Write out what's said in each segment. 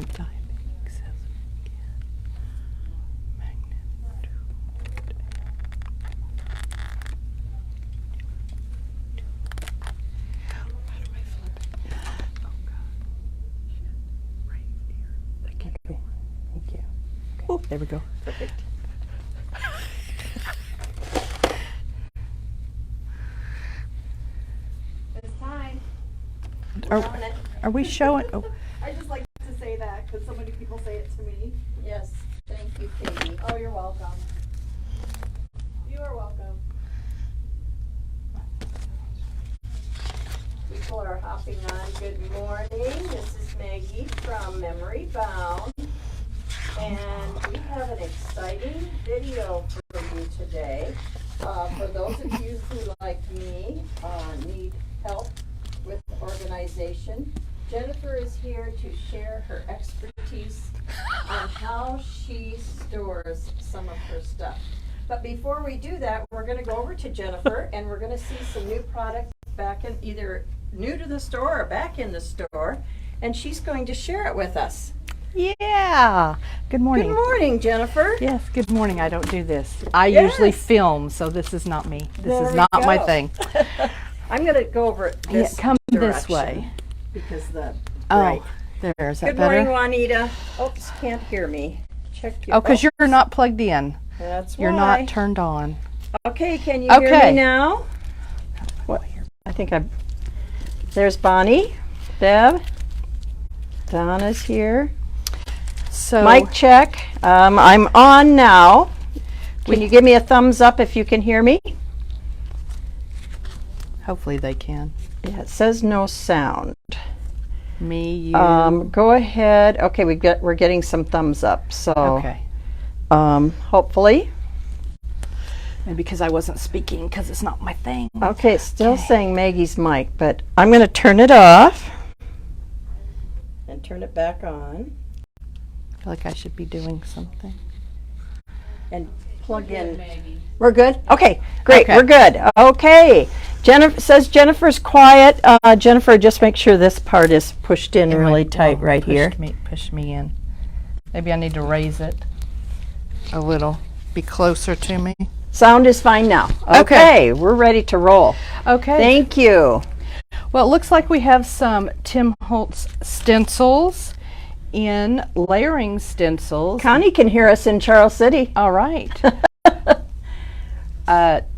diabetic cells again. Magnet. How do I flip it? Oh God. Shit. Right here. Okay. Thank you. Okay. Oh, there we go. Perfect. It's time. Are we showing? Oh, I just like to say that because so many people say it to me. Yes. Thank you, Katie. Oh, you're welcome. You are welcome. People are hopping on. Good morning. This is Maggie from Memory Bound. And we have an exciting video for you today. For those of you who, like me, need help with organization, Jennifer is here to share her expertise on how she stores some of her stuff. But before we do that, we're going to go over to Jennifer and we're going to see some new products back in, either new to the store or back in the store, and she's going to share it with us. yeah. Good morning. Good morning, Jennifer. Yes, good morning. I don't do this. I Yes. usually film, so this is not me. This There is we not my go. thing. I'm going to go over it Yeah, this come this direction way. because the Oh, right. there. Is that Good better? morning, Juanita. Oops, can't hear me. Check your. Oh, because you're not plugged in. That's You're why. not turned on. Okay, can you hear Okay. me now? What? I think I. There's Bonnie, Bev, Donna's here. So, Mic check. I'm on now. Can you give me a thumbs up if you can hear me? hopefully they can. Yeah, it says no sound. Me, you. Go ahead. Okay, we're getting some thumbs up. So Okay. hopefully. Maybe because I wasn't speaking because it's not my thing. Okay, it's still Okay. saying Maggie's mic, but I'm going to turn it off and turn it back on I feel like I should be doing something. and plug in. We're good? Okay, great. Okay. We're good. Okay. Jennifer says Jennifer's quiet. Jennifer, just make sure this part is pushed in really tight right here. Push me in. Maybe I need to raise it a little. Be closer to me. Sound is fine now. Okay. Okay, we're ready to roll. Okay. Thank you. Well, it looks like we have some Tim Holtz stencils in layering stencils. Connie can hear us in Charles City. All right.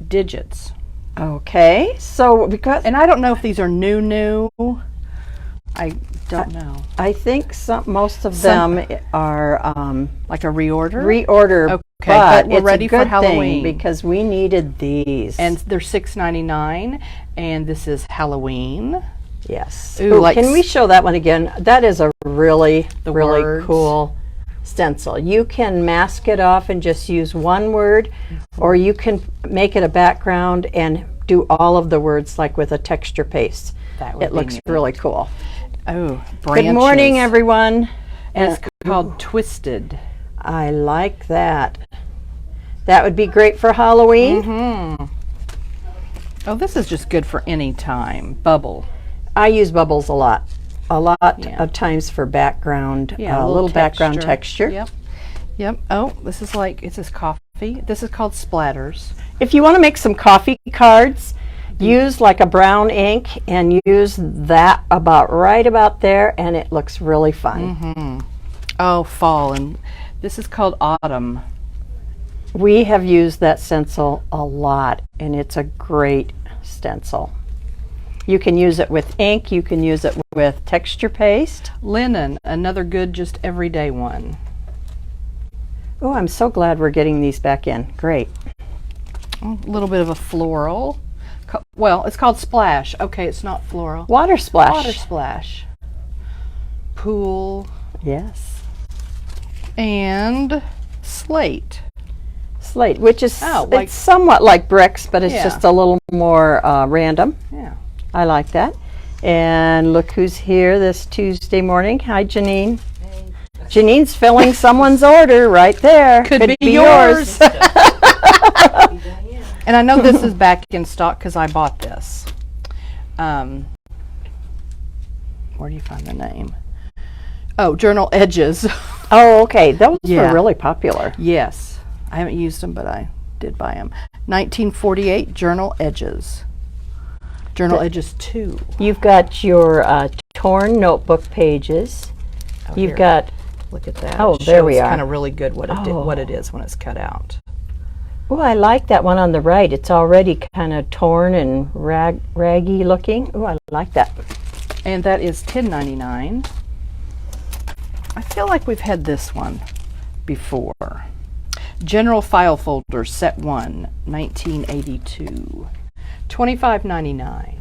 Digits. Okay, so because And I don't know if these are new. I don't know. I think most of them are Like a reorder? reorder, Okay, but but we're it's ready a for good Halloween. thing because we needed these. And they're $6.99, and this is Halloween. yes. Ooh, Ooh, like can we show that one again? That is a really words. cool stencil. You can mask it off and just use one word, or you can make it a background and do all of the words like with a texture paste. That would It be looks neat. really cool. Oh, branches. Good morning, everyone. And it's called Twisted. I like that. That would be great for Halloween. Oh, this is just good for any time. Bubble. I use bubbles a lot Yeah. of times for background, Yeah, a little background texture. Yep. Yep. Oh, this is like, it says coffee. This is called splatters. If you want to make some coffee cards, use like a brown ink and use that right about there, and it looks really fun. Oh, fall. And this is called autumn. We have used that stencil a lot, and it's a great stencil. You can use it with ink, you can use it with texture paste. Linen, another good, just everyday one. Oh, I'm so glad we're getting these back in. Great. A little bit of a floral. Well, it's called splash. Okay, it's not floral. Water splash. Water splash. Pool. Yes. And slate. Slate, which is like- it's somewhat like bricks, but it's Yeah. just a little more random. Yeah. I like that. And look who's here this Tuesday morning. Hi, Janine. Janine's filling someone's order right there. Could be yours. And I know this is back in stock because I bought this. Where do you find the name? Oh, journal edges. Oh, okay. Those Yeah. were really popular. Yes. I haven't used them, but I did buy them. 1948 journal edges. Journal edges 2. You've got your torn notebook pages. You've here. got, Look at that. Oh, It there we shows are. kind of really good what Oh. it is when it's cut out. oh, I like that one on the right. It's already kind of torn and raggy looking. Oh, I like that. And that is $10.99. I feel like we've had this one before. General File Folder Set 1, 1982. $25.99.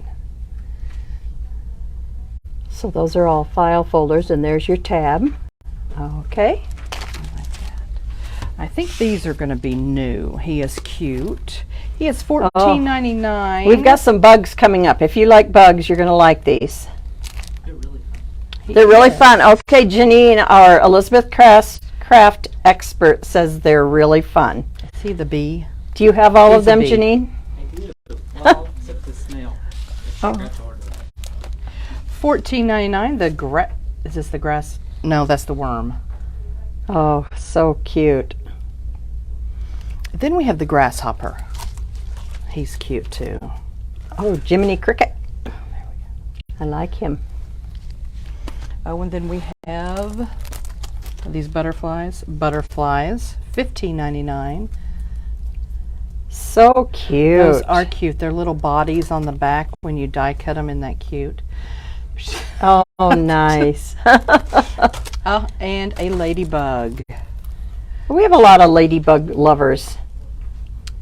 So those are all file folders, and there's your tab. Okay. I think these are going to be new. He is cute. He is $14.99. We've got some bugs coming up. If you like bugs, you're going to like these. They're really fun. Okay, Janine, our Elizabeth Craft expert, says they're really fun. See the bee? Do you have all He's of them, a bee. Janine? I do. Well, except the snail. I forgot to order that. $14.99. Is this the grass? No, that's the worm. Oh, so cute. Then we have the grasshopper. He's cute too. Oh, Jiminy Cricket. I like him. Oh, and then we have these butterflies. Butterflies, $15.99. So cute. Those are cute. They're little bodies on the back when you die cut them. Isn't that cute? Oh, nice. Oh, and a ladybug. We have a lot of ladybug lovers.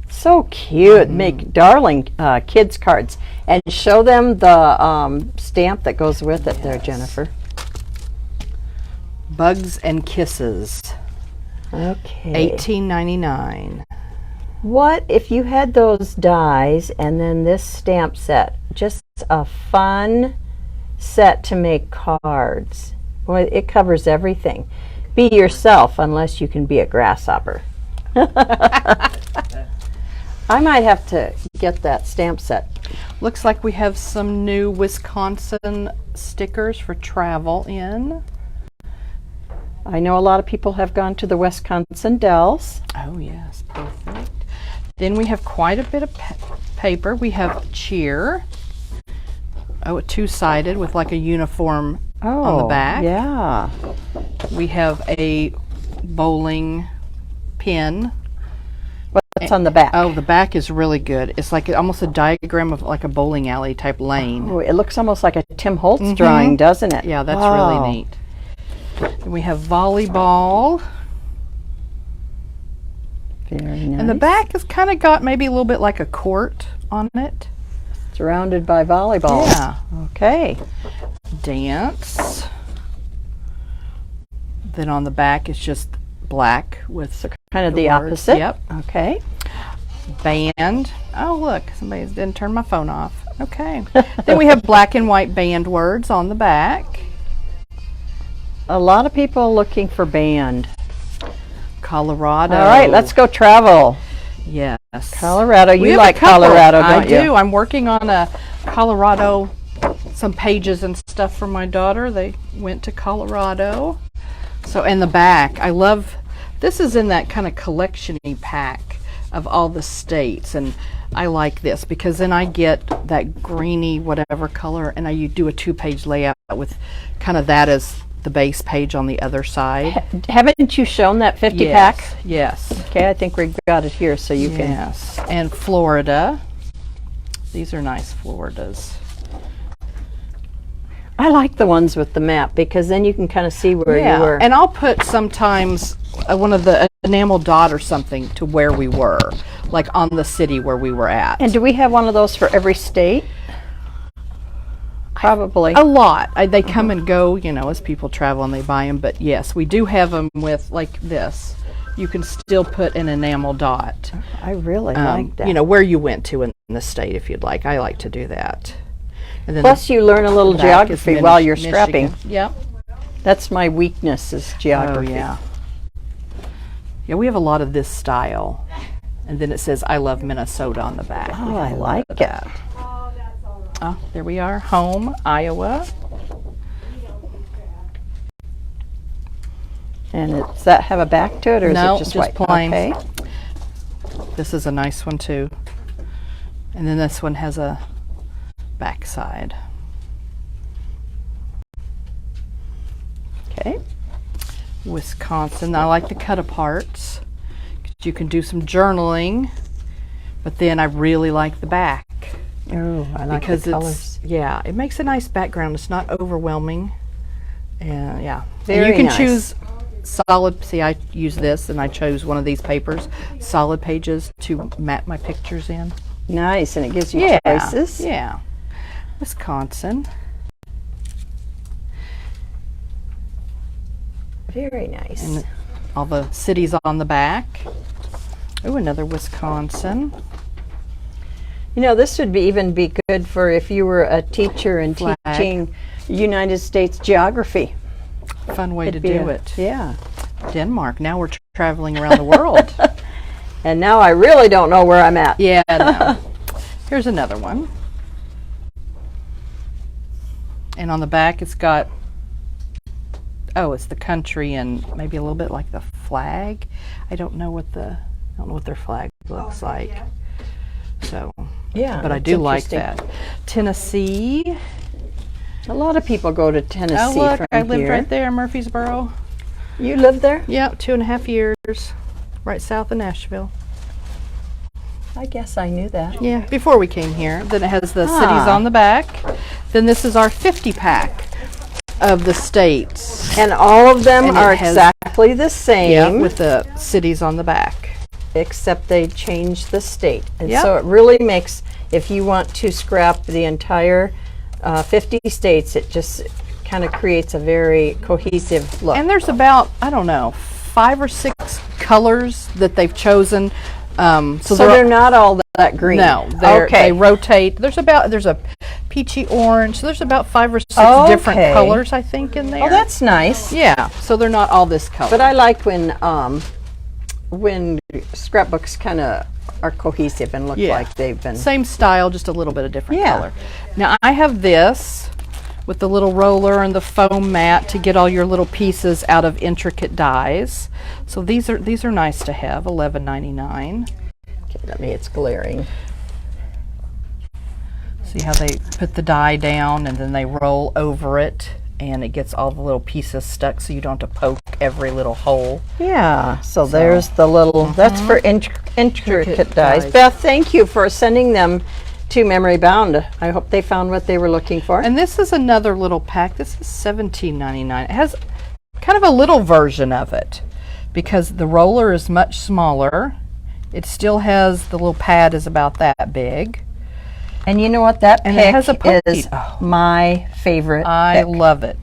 So cute. Make darling kids cards. And show them the stamp that goes with it there, Yes. Jennifer. Bugs and Kisses, Okay. $18.99. What if you had those dies and then this stamp set? Just a fun set to make cards. Boy, it covers everything. Be yourself unless you can be a grasshopper. I might have to get that stamp set. Looks like we have some new Wisconsin stickers for travel in. I know a lot of people have gone to the Wisconsin Dells. Oh yes, perfect. Then we have quite a bit of paper. We have cheer. Oh, two-sided with like a uniform on the back. Yeah. We have a bowling pin. What's on the back? Oh, the back is really good. It's like almost a diagram of like a bowling alley type lane. Oh, it looks almost like a Tim Holtz drawing, doesn't it? Yeah, that's Wow. really neat. Then we have volleyball. Very nice. And the back has kind of got maybe a little bit like a court on it. Surrounded by volleyball. Yeah. Okay. Dance. Then on the back it's just black with Kind of the words. opposite. Yep. Okay. Band. Oh, look, somebody didn't turn my phone off. Okay. Then we have black and white band words on the back. A lot of people looking for band. Colorado. All right, let's go travel. Yes. Colorado. We You have a like couple. Colorado, don't I you? do. I'm working on a Colorado, some pages and stuff for my daughter. They went to Colorado. So, and the back, I love, this is in that kind of collection-y pack of all the states. And I like this because then I get that greeny whatever color and you do a 2-page layout with kind of that as the base page on the other side. Haven't you shown that 50 Yes, pack? yes. Okay, I think we've got it here so you can. Yes, and Florida. These are nice Floridas. I like the ones with the map because then you can kind of see where you were. And I'll put sometimes one of the enamel dot or something to where we were, like on the city where we were at. And do we have one of those for every state? Probably. A lot. They come and go, you know, as people travel and they buy them. But yes, we do have them with like this. You can still put an enamel dot. I really like that. You know, where you went to in the state if you'd like. I like to do that. And then Plus you learn a little the back is geography while you're Michigan. strapping. Yep. That's my weakness is geography. Oh, yeah. Yeah, we have a lot of this style. And then it says, I love Minnesota on the back. Oh, I like it. Oh, there we are. Home, Iowa. And does that have a back to it, or No, is it just just white? plain. Okay. This is a nice one too. And then this one has a back side. Okay. Wisconsin. I like the cut aparts. You can do some journaling, but then I really like the back Oh, I like because the colors. yeah, it makes a nice background. It's not overwhelming, and yeah, Very and you can nice. choose solid. See, I use this, and I chose one of these papers, solid pages, to map my pictures in. Nice, and it gives you Yeah, choices. yeah. Wisconsin. Very nice. And all the cities on the back. Oh, another Wisconsin. You know, this would even be good for if you were a teacher and Flag. teaching United States geography. Fun way It'd to be do a- it. Yeah. Denmark. Now we're traveling around the world. And now I really don't know where I'm at. Yeah, no. Here's another one. And on the back it's got, oh, it's the country and maybe a little bit like the flag. I don't know what their flag looks like. Yeah. So, Yeah. but I that's do like interesting. that. Tennessee. A lot of people go to Tennessee Oh, look, from I lived here. right there, Murfreesboro. You live there? Yeah, 2.5 years, right south of Nashville. I guess I knew that. Yeah, before we came here. Then it has the cities Ah. on the back. Then this is our 50 pack of the states. And all of them And it are has- exactly the same, Yeah, with the cities on the back. except they changed the state. And Yep. so it really makes, if you want to scrap the entire 50 states, it just kind of creates a very cohesive look. And there's about, I don't know, 5 or 6 colors that they've chosen. so they're not all that green. No, okay. they rotate. There's a peachy orange. So there's about 5 or 6 different Okay. colors, I think, in there. Oh, that's nice. yeah. So they're not all this color. But I like when scrapbooks kind of are cohesive and look Yeah. like they've been. Same style, just a little bit of different Yeah. color. Now I have this with the little roller and the foam mat to get all your little pieces out of intricate dies. So these are nice to have. $11.99. Okay, let me. It's glaring. See how they put the die down and then they roll over it, and it gets all the little pieces stuck, so you don't have to poke every little hole. Yeah. So there's the little. That's for intricate dies. dies. Beth, thank you for sending them to Memory Bound. I hope they found what they were looking for. And this is another little pack. This is $17.99. It has kind of a little version of it because the roller is much smaller. It still has the little pad is about that big. And you know what? That And it has a pick poke is bead. my favorite I pick. love it.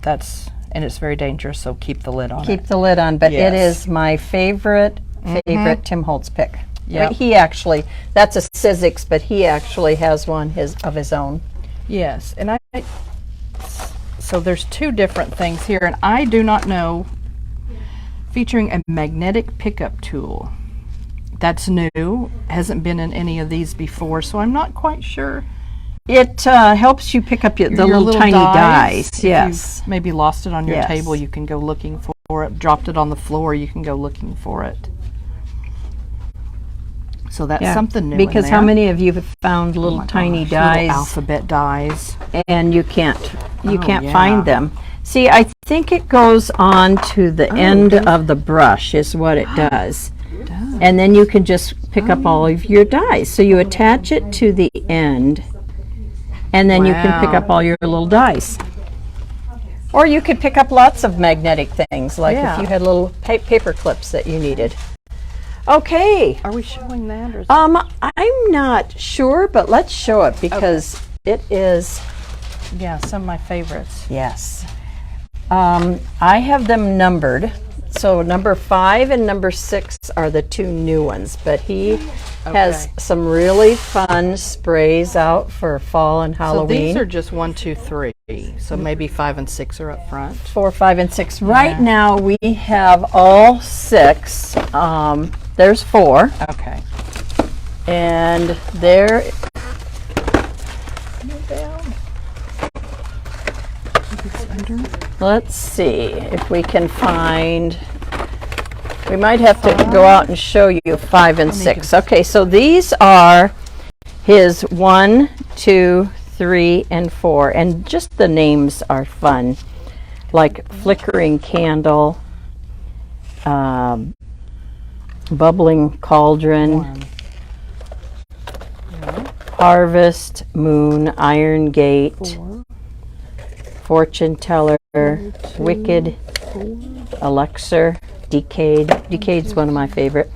And it's very dangerous, so keep the lid on Keep it. the lid on, but it Yes. is my favorite Tim Holtz pick. Yep. He actually, that's a Sizzix, but he actually has one of his own. Yes, and so there's 2 different things here, and I do not know, featuring a magnetic pickup tool. That's new, hasn't been in any of these before, so I'm not quite sure. It helps you pick up the Your little tiny dies. If Yes. you've maybe lost it on your Yes. table, you can go looking for it. Dropped it on the floor, you can go looking for it. So that's Yeah. something new. Because in how there. many of you have found Oh little my tiny gosh, little dies alphabet dies. and you can't Oh, yeah. find them? See, I think it goes on to the end of the brush is what it does. And then you can just pick up all of your dies. So you attach it to the end, and then you can pick Wow. up all your little dies. Or you could pick up lots of magnetic things, like Yeah. if you had little paper clips that you needed. Okay. Are we showing that? Or is I'm not sure, but let's show it because it is, yeah, some of my favorites. yes. I have them numbered. So number 5 and number 6 are the 2 new ones, but he has Okay. some really fun sprays out for fall and So Halloween. these are just 1, 2, 3. So maybe 5 and 6 are up front. 4, 5, and 6. Right now we have all 6. There's 4, Okay. and there. Let's see if we can find. We might have to go out and show you 5 and 6. Okay, so these are his 1, 2, 3, and 4. And just the names are fun. Like Flickering Candle, Bubbling Cauldron, Harvest, Moon, Iron Gate, Fortune Teller, Wicked, Elixir, Decade. Decade's one of my favorite.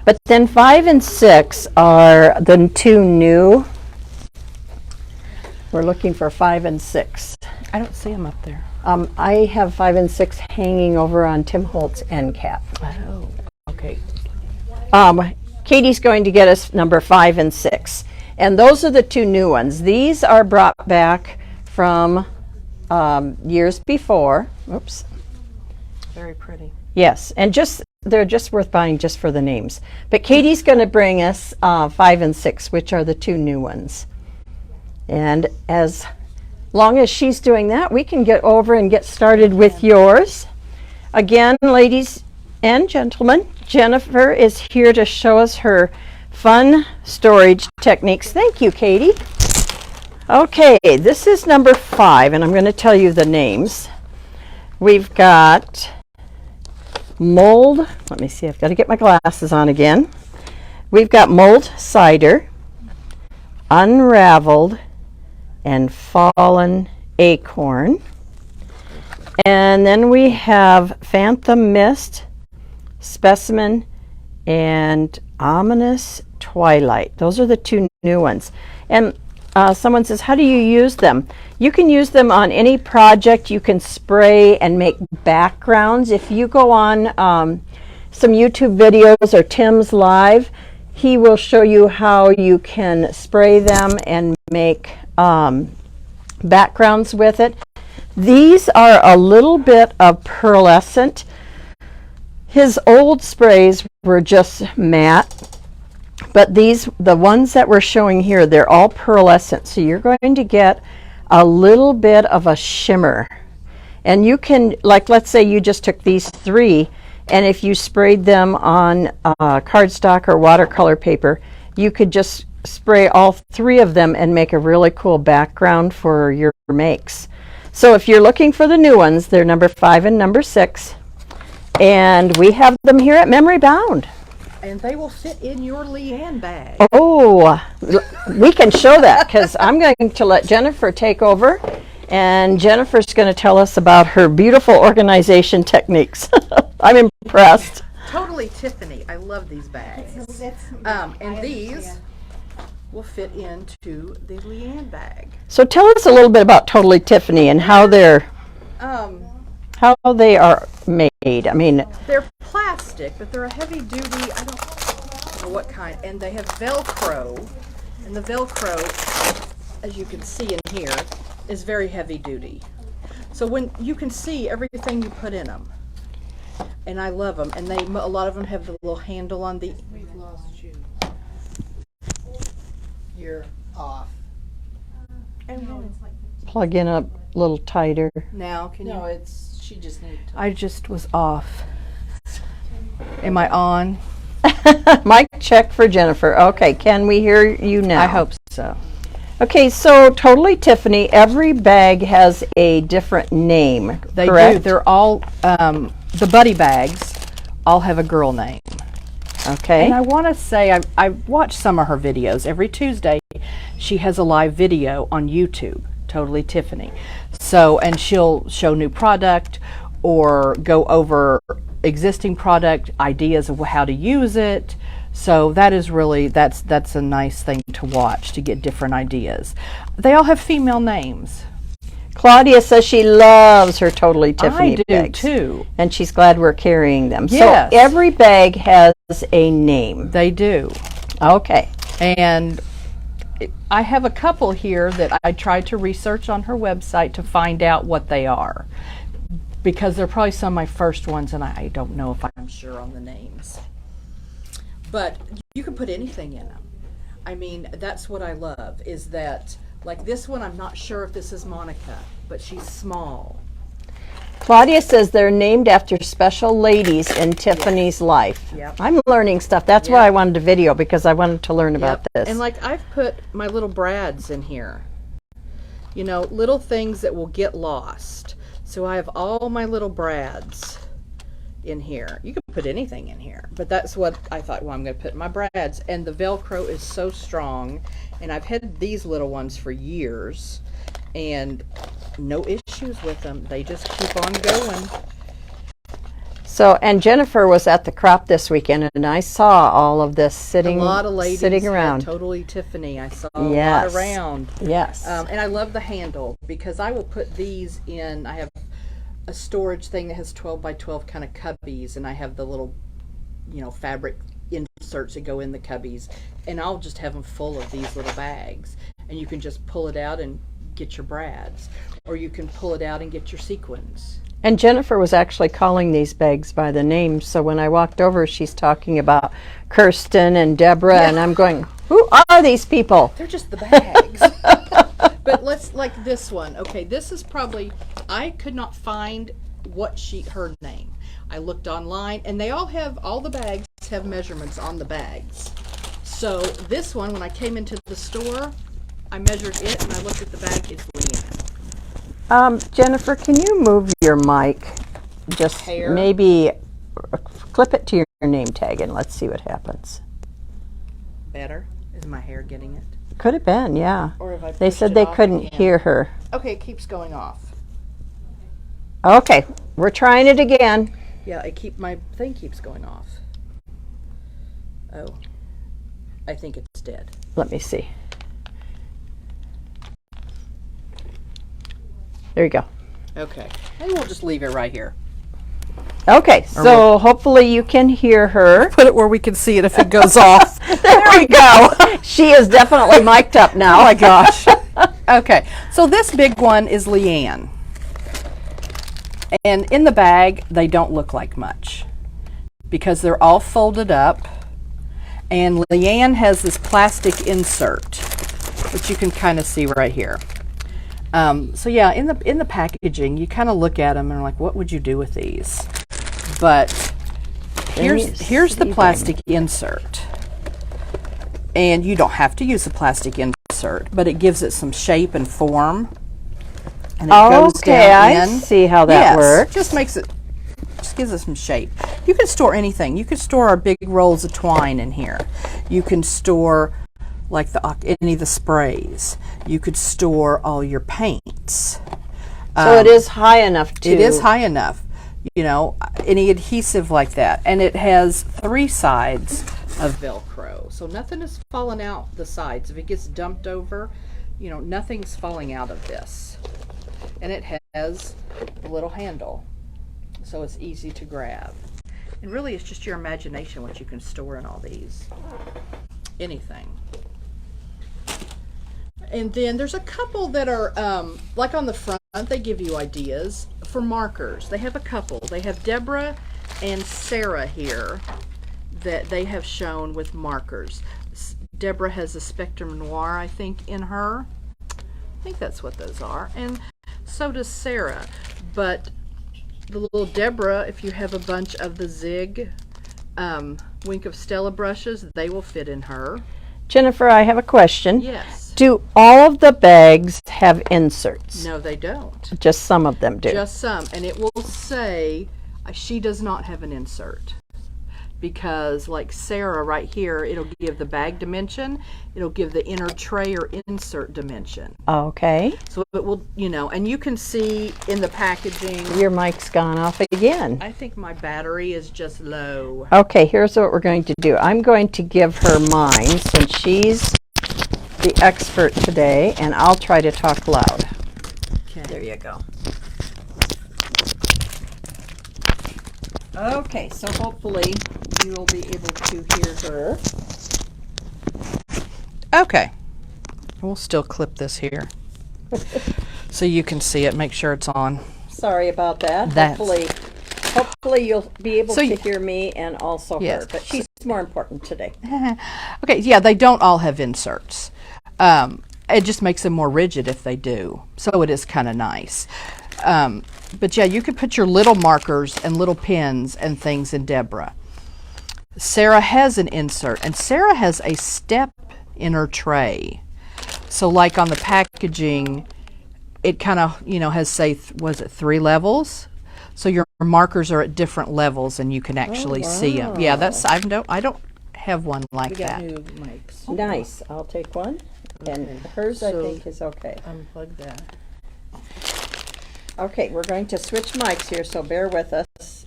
But then 5 and 6 are the 2 new. We're looking for 5 and 6. I don't see them up there. I have 5 and 6 hanging over on Tim Holt's end cap. Oh, okay. Katie's going to get us number 5 and 6. And those are the 2 new ones. These are brought back from years before. Oops. Very pretty. Yes, and they're just worth buying just for the names. But Katie's going to bring us 5 and 6, which are the 2 new ones. And as long as she's doing that, we can get over and get started with yours. Again, ladies and gentlemen, Jennifer is here to show us her fun storage techniques. Thank you, Katie. Okay, this is number 5, and I'm going to tell you the names. We've got Mold. Let me see, I've got to get my glasses on again. We've got Mold Cider, Unraveled, and Fallen Acorn. And then we have Phantom Mist, Specimen, and Ominous Twilight. Those are the 2 new ones. And someone says, how do you use them? You can use them on any project. You can spray and make backgrounds. If you go on some YouTube videos or Tim's Live, he will show you how you can spray them and make backgrounds with it. These are a little bit of pearlescent. His old sprays were just matte, but the ones that we're showing here, they're all pearlescent. So you're going to get a little bit of a shimmer. And you can, like, let's say you just took these 3, and if you sprayed them on cardstock or watercolor paper, you could just spray all 3 of them and make a really cool background for your makes. So if you're looking for the new ones, they're number 5 and number 6. And we have them here at Memory Bound. And they will fit in your Leanne bag. Oh, we can show that because I'm going to let Jennifer take over. And Jennifer's going to tell us about her beautiful organization techniques. I'm impressed. Totally Tiffany. I love these bags. And these will fit into the Leanne bag. So tell us a little bit about Totally Tiffany and how they are made. I mean, they're plastic, but they're a heavy duty. I don't know what kind. And they have Velcro, and the Velcro, as you can see in here, is very heavy duty. So when you can see everything you put in them, and I love them. And a lot of them have the little handle on the. We've lost you. You're off. plug in a little tighter. Now, can No, you? it's, she just needed to. I just was off. Am I on? Mic check for Jennifer. Okay, can we hear you now? I hope so. Okay, so Totally Tiffany, every bag has a different name, They correct? do. They're all, the buddy bags all have a girl name. Okay. And I want to say, I watch some of her videos. Every Tuesday, she has a live video on YouTube, Totally Tiffany. So, and she'll show new product or go over existing product, ideas of how to use it. So that is really, that's a nice thing to watch, to get different ideas. They all have female names. Claudia says she loves her Totally Tiffany I do bags. too. And she's glad we're carrying them. Yes. So every bag has a name. They do. Okay. And I have a couple here that I tried to research on her website to find out what they are, because they're probably some of my first ones and I don't know if I'm sure on the names. But you can put anything in them. I mean, that's what I love, is that, like this one, I'm not sure if this is Monica, but she's small. Claudia says they're named after special ladies in Tiffany's life. Yep. I'm learning stuff. That's why I wanted to video, because I wanted to learn about Yep. this. And like I've put my little brads in here. You know, little things that will get lost. So I have all my little brads in here. You can put anything in here, but that's what I thought, well, I'm going to put my brads. And the Velcro is so strong, and I've had these little ones for years, and no issues with them. They just keep on going. So, and Jennifer was at the crop this weekend, and I saw all of this sitting, A lot of ladies sitting around. Totally Tiffany. I saw a Yes. lot around. Yes. And I love the handle, because I will put these in. I have a storage thing that has 12 by 12 kind of cubbies, and I have the little, you know, fabric inserts that go in the cubbies, and I'll just have them full of these little bags, and you can just pull it out and get your brads, or you can pull it out and get your sequins. And Jennifer was actually calling these bags by the name, so when I walked over, she's talking about Kirsten and Deborah, and I'm going, who are these people? They're just the bags. But let's, like this one. Okay, this is probably, I could not find her name. I looked online, and they all the bags have measurements on the bags. So this one, when I came into the store, I measured it, and I looked at the bag, it's Leanne. Jennifer, can you move your mic? Just Hair? maybe clip it to your name tag, and let's see what happens. Better? Is my hair getting it? Could have been, yeah. Or have I They pushed said it they off couldn't again? hear her. Okay, it keeps going off. Okay, we're trying it again. Yeah, my thing keeps going off. Oh, I think it's dead. Let me see. There you go. Okay, maybe we'll just leave it right here. Okay, so hopefully you can hear her. Put it where we can see it if it goes off. There we go. She is definitely mic'd up now. Oh my gosh. Okay, so this big one is Leanne. And in the bag, they don't look like much because they're all folded up. And Leanne has this plastic insert, which you can kind of see right here. So yeah, in the packaging, you kind of look at them and are like, what would you do with these? But here's the plastic insert. And you don't have to use the plastic insert, but it gives it some shape and form. And it goes Okay, down I in. see how that works. Just gives it some shape. You can store anything. You can store our big rolls of twine in here. You can store like any of the sprays. You could store all your paints. So it is high enough to... It is high enough, you know, any adhesive like that. And it has 3 sides of Velcro. So nothing is falling out the sides. If it gets dumped over, you know, nothing's falling out of this. And it has a little handle, so it's easy to grab. And really, it's just your imagination what you can store in all these. Anything. And then there's a couple that are, like on the front, they give you ideas for markers. They have a couple. They have Deborah and Sarah here that they have shown with markers. Deborah has a Spectrum Noir, I think, in her. I think that's what those are. And so does Sarah. But the little Deborah, if you have a bunch of the Zig Wink of Stella brushes, they will fit in her. Jennifer, I have a question. Yes. Do all of the bags have inserts? No, they don't. Just some of them do. Just some. And it will say she does not have an insert. Because like Sarah right here, it'll give the bag dimension, it'll give the inner tray or insert dimension. Okay. So it will, you know, and you can see in the packaging. Your mic's gone off again. I think my battery is just low. Okay, here's what we're going to do. I'm going to give her mine since she's the expert today, and I'll try to talk loud. Okay. There you go. Okay, so hopefully you will be able to hear her. Okay. We'll still clip this here. So you can see it, make sure it's on. Sorry about that. Hopefully you'll be able to hear me and also Yes. her, but she's more important today. Okay, yeah, they don't all have inserts. It just makes them more rigid if they do. So it is kind of nice. But yeah, you can put your little markers and little pens and things in Deborah. Sarah has an insert, and Sarah has a step in her tray. So like on the packaging, it kind of, has, say, was it 3 levels? So your markers are at different levels, and you can actually see them. Yeah, I don't have one like We got that. new mics. Nice. I'll take one. And hers, I think, is okay. Unplug that. Okay, we're going to switch mics here, so bear with us.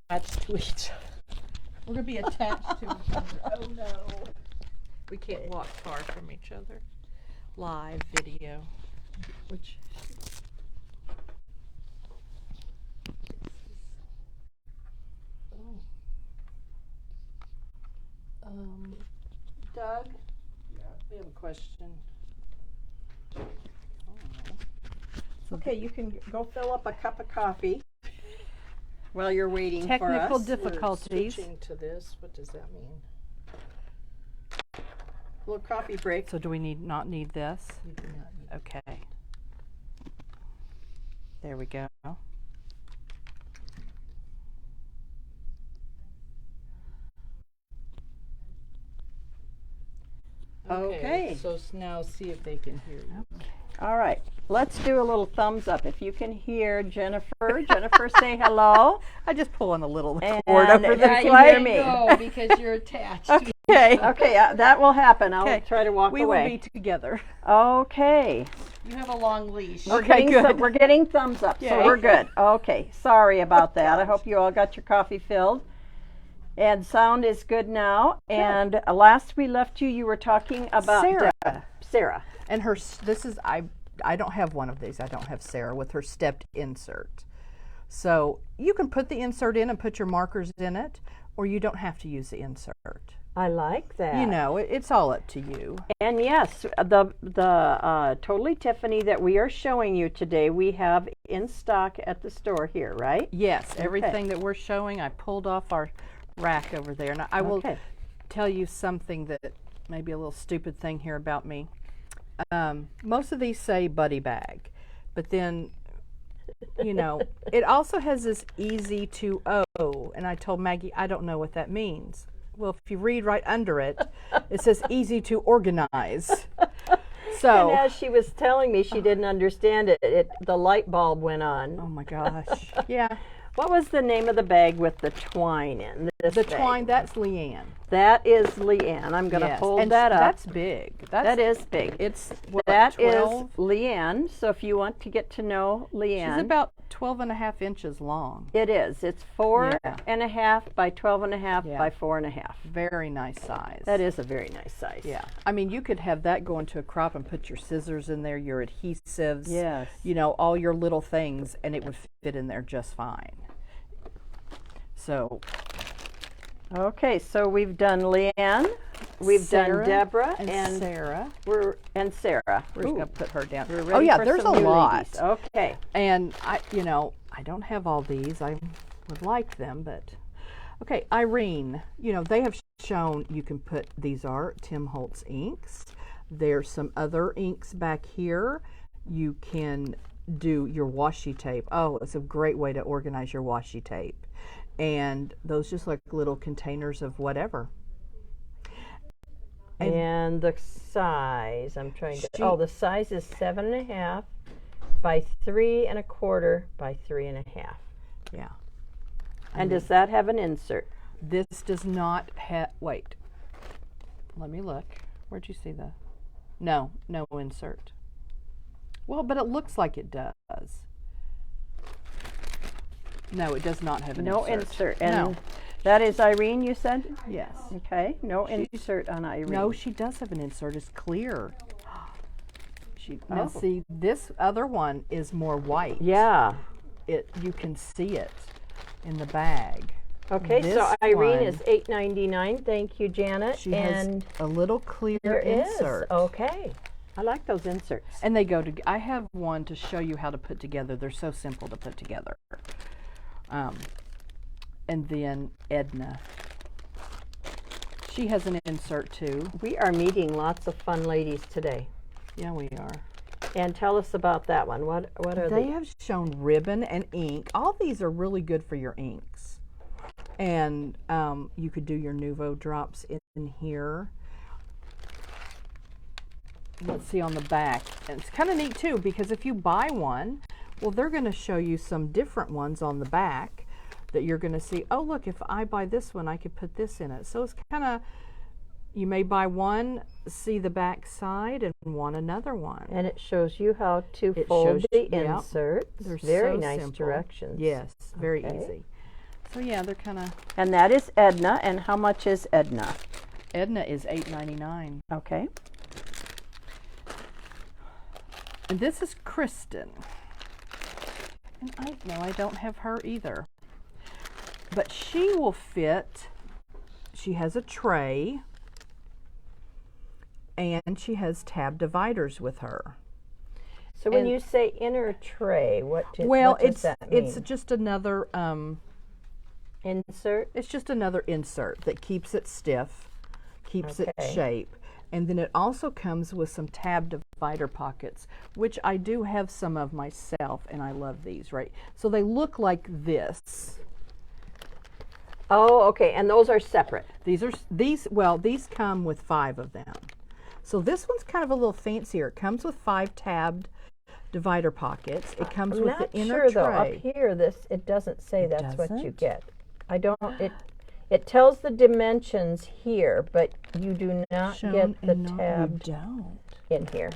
Attached to each other. We're going to be attached to each other. Oh, no. We can't walk far from each other. Live video. Which... Doug? Yeah? We have a question. Okay, you can go fill up a cup of coffee while you're waiting for us. Technical difficulties. Switching to this, what does that mean? Little coffee break. So do we not need this? You do not need Okay. There we go. Okay. So now see if they can hear you. All right, let's do a little thumbs up. If you can hear Jennifer, say hello. I just pull on a little And cord over the you plate. hear me. No, because you're attached. Okay. Okay, that will happen. I'll Okay. try to walk We away. will be together. Okay. You have a long leash. Okay, good. We're getting thumbs up, so Yay. we're good. Okay, sorry about that. I hope you all got your coffee filled. And sound is good now. And last we left you, you were talking about Sarah. Sarah. And I don't have one of these. I don't have Sarah with her stepped insert. So you can put the insert in and put your markers in it, or you don't have to use the insert. I like that. It's all up to you. And yes, the Totally Tiffany that we are showing you today, we have in stock at the store here, right? Yes, everything that we're showing, I pulled off our rack over there. And I will tell you something that may be a little stupid thing here about me. Most of these say buddy bag, but then, it also has this easy to O, and I told Maggie, I don't know what that means. Well, if you read right under it, it says easy to organize. So, And as she was telling me, she didn't understand it. The light bulb went on. oh my gosh. Yeah. What was the name of the bag with the twine in? The twine, that's Leanne. That is Leanne. I'm going to Yes, hold and that up. That's big. That is big. It's what, That is 12? Leanne. So if you want to get to know Leanne. She's about 12.5 inches long. It is. It's 4.5 by 12.5 Yeah. by 4.5. Very nice size. That is a very nice size. Yeah. I mean, you could have that go into a crop and put your scissors in there, your adhesives, Yes. all your little things, and it would fit in there just fine. So, Okay, so we've done Leanne, we've Sarah done Deborah, and Sarah. Sarah. We're We're just going to put her down. We're ready Oh, yeah, for there's a some new lot. ladies. Okay. And I don't have all these. I would like them, but okay. Irene, they have shown you can put, these are Tim Holtz inks. There's some other inks back here. You can do your washi tape. Oh, it's a great way to organize your washi tape. And those just like little containers of whatever. And the size, I'm trying to, the size is 7.5 by 3.25 by 3.5. Yeah. And does that have an insert? This does not have, wait, let me look. Where'd you see the, no insert. Well, but it looks like it does. No, it does not have an No insert. insert. And that is Irene, you said? Yes. Okay, no insert on Irene. No, she does have an insert. It's clear. Now Oh. see, this other one is more white. Yeah. You can see it in the bag. Okay, This so Irene one, is $8.99. Thank you, Janet. She and has a little clear there insert. is. Okay. I like those inserts. And they go to, I have one to show you how to put together. They're so simple to put together. And then Edna. She has an insert too. We are meeting lots of fun ladies today. Yeah, we are. And tell us about that one. What are They they? have shown ribbon and ink. All these are really good for your inks. And you could do your Nuvo drops in here. Let's see on the back. And it's kind of neat too, because if you buy one, well, they're going to show you some different ones on the back that you're going to see, oh, look, if I buy this one, I could put this in it. So it's kind of, you may buy one, see the back side, and want another one. And it shows you how to It fold shows- the yep. inserts. They're Very so nice simple. directions. Yes, very Okay. easy. So yeah, they're kind of, And that is Edna. And how much is Edna? Edna is $8.99. Okay. And this is Kristen. And I don't have her either. But she will fit, she has a tray, and she has tab dividers with her. So when And- you say inner tray, what does It's that mean? it's just another Insert? it's just another insert that keeps it stiff, keeps it Okay. shape. And then it also comes with some tab divider pockets, which I do have some of myself, and I love these, right? So they look like this. Oh, okay. And those are separate. These come with 5 of them. So this one's kind of a little fancier. It comes with 5 tabbed divider pockets. It comes I'm with not the inner sure though. Up tray. here, it doesn't say that's what you doesn't? get. I don't. It tells the dimensions here, but you do not Shown get the and not- you tabbed don't. in here.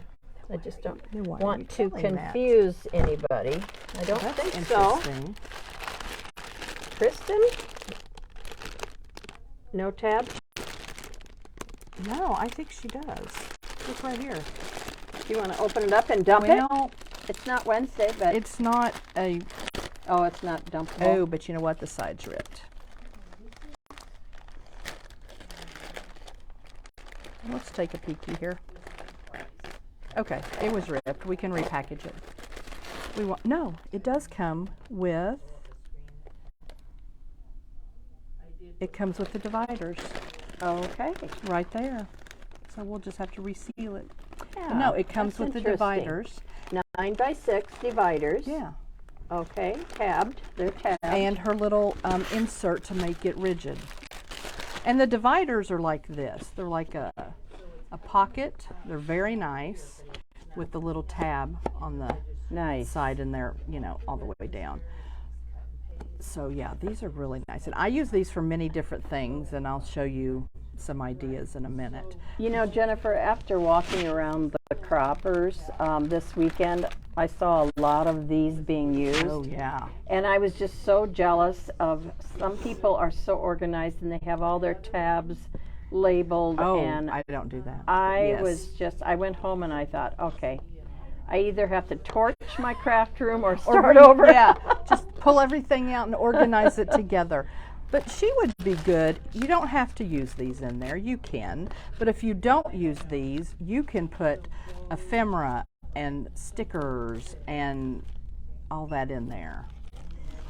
I just don't Then why are you want to telling that? confuse anybody. I don't That's think so. interesting. Kristen? No tab? No, I think she does. Look right here. You want to open it up and dump Well, it? It's not Wednesday, but it's not a, oh, it's not dumpable. oh, but you know what? The side's ripped. Let's take a peeky here. Okay, it was ripped. We can repackage it. No, it does come with, it comes with the dividers Okay. right there. So we'll just have to reseal it. Yeah, No, it comes that's with the interesting. dividers. 9x6 dividers. Yeah. Okay, tabbed. They're tabbed. And her little insert to make it rigid. And the dividers are like this. They're like a pocket. They're very nice with the little tab on the nice. side and they're, all the way down. So yeah, these are really nice. And I use these for many different things, and I'll show you some ideas in a minute. You know, Jennifer, after walking around the croppers this weekend, I saw a lot of these being used. Oh yeah. And I was just so jealous of, some people are so organized and they have all their tabs labeled. Oh, and I don't do that. I I went home and I thought, okay, I either have to torch my craft room or Or start over. Yeah, just pull everything out and organize it together. But she would be good. You don't have to use these in there. You can. But if you don't use these, you can put ephemera and stickers and all that in there.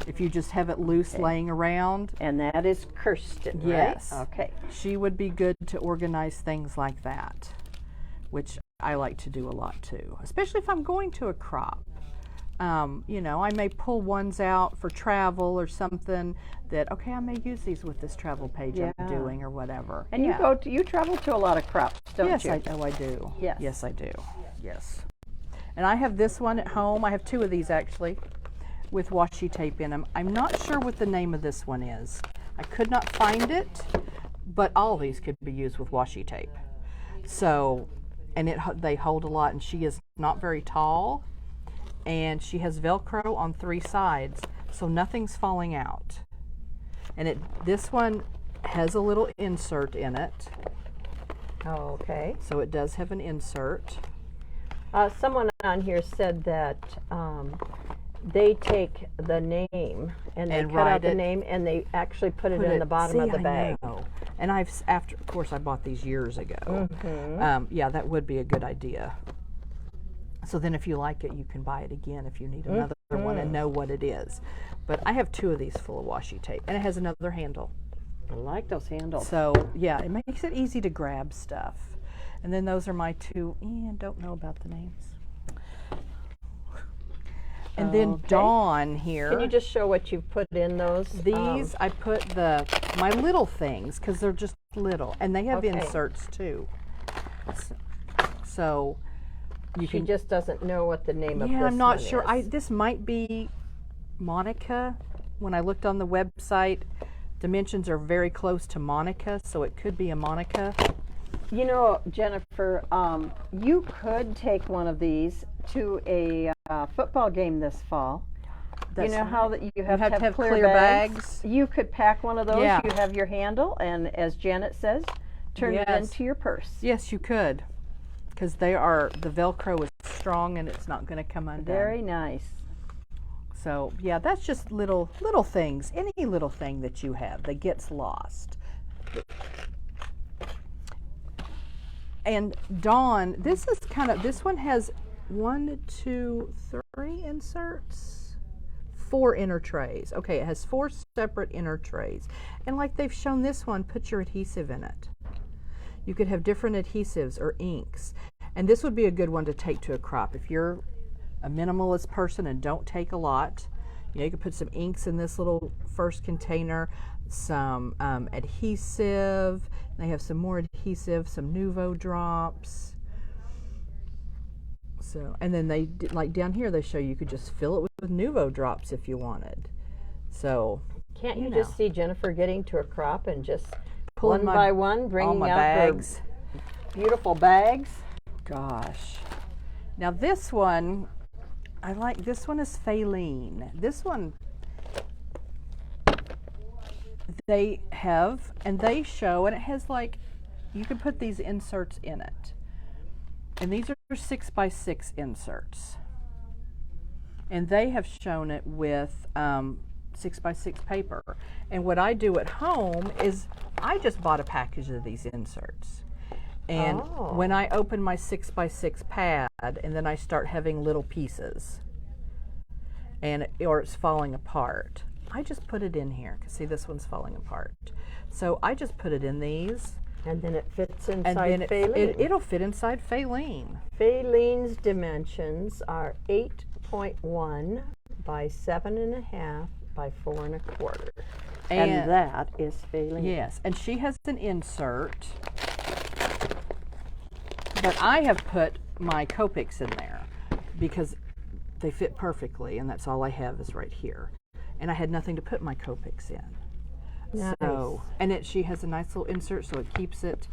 If you just have it loose laying around. And that is Kirsten, right? Yes. Okay. She would be good to organize things like that, which I like to do a lot too, especially if I'm going to a crop. I may pull ones out for travel or something that, okay, I may use these with this travel page I'm Yeah. doing or whatever. And you travel to a lot of crops, don't Yes, you? I do. Yes. Yes, I do. Yes. And I have this one at home. I have 2 of these actually with washi tape in them. I'm not sure what the name of this one is. I could not find it, but all these could be used with washi tape. So, and they hold a lot, and she is not very tall, and she has Velcro on 3 sides, so nothing's falling out. And this one has a little insert in it, Oh, okay. so it does have an insert. Someone on here said that they take the name and they And cut out write the it. name and they actually put it in the bottom of the bag. I know. And of course, I bought these years ago. Mm-hmm. Yeah, that would be a good idea. So then if you like it, you can buy it again if you need another one and know what it is. But I have 2 of these full of washi tape, and it has another handle. I like those handles. So yeah, it makes it easy to grab stuff. And then those are my two, don't know about the names. And then Okay. Dawn here. Can you just show what you've put in those? These, I put my little things because they're just little. And they have Okay. inserts too. So you She can just doesn't know what the name of this I'm not one sure. is. This might be Monica. When I looked on the website, dimensions are very close to Monica, so it could be a Monica. You know, Jennifer, you could take one of these to a football game this fall. That's you know how right. that you have to have clear bags? bags. You could pack one of those. Yeah. You have your handle, and as Janet says, turn it Yes. into your purse. Yes, you could, because the Velcro is strong and it's not going to come undone. Very nice. So yeah, that's just little things. Any little thing that you have that gets lost. And Dawn, this one has 1, 2, 3 inserts, 4 inner trays. Okay, it has 4 separate inner trays. And like they've shown this one, put your adhesive in it. You could have different adhesives or inks. And this would be a good one to take to a crop. If you're a minimalist person and don't take a lot, you could put some inks in this little first container, some adhesive. They have some more adhesive, some Nuvo drops. So, and then they like down here they show you could just fill it with Nuvo drops if you wanted. So Can't you know. just see Jennifer getting to a crop and just Pulling one by one bringing all my out bags. her beautiful bags? Gosh. Now this one, I like, this one is Faline. This one, they have, and they show, and it has like, you can put these inserts in it. And these are 6x6 inserts. And they have shown it with 6x6 paper. And what I do at home is I just bought a package of these inserts. And when I open my 6x6 pad, and then I start having little pieces, or it's falling apart, I just put it in here. Cause see, this one's falling apart. So I just put it in these. And then it fits And inside then Faline. it'll fit inside Faline. Faline's dimensions are 8.1 by 7.5 by 4 1/4. And that is Faline. Yes, and she has an insert. But I have put my Copics in there because they fit perfectly, and that's all I have is right here. And I had nothing to put my Copics in. Nice. So, and she has a nice little insert, so it keeps it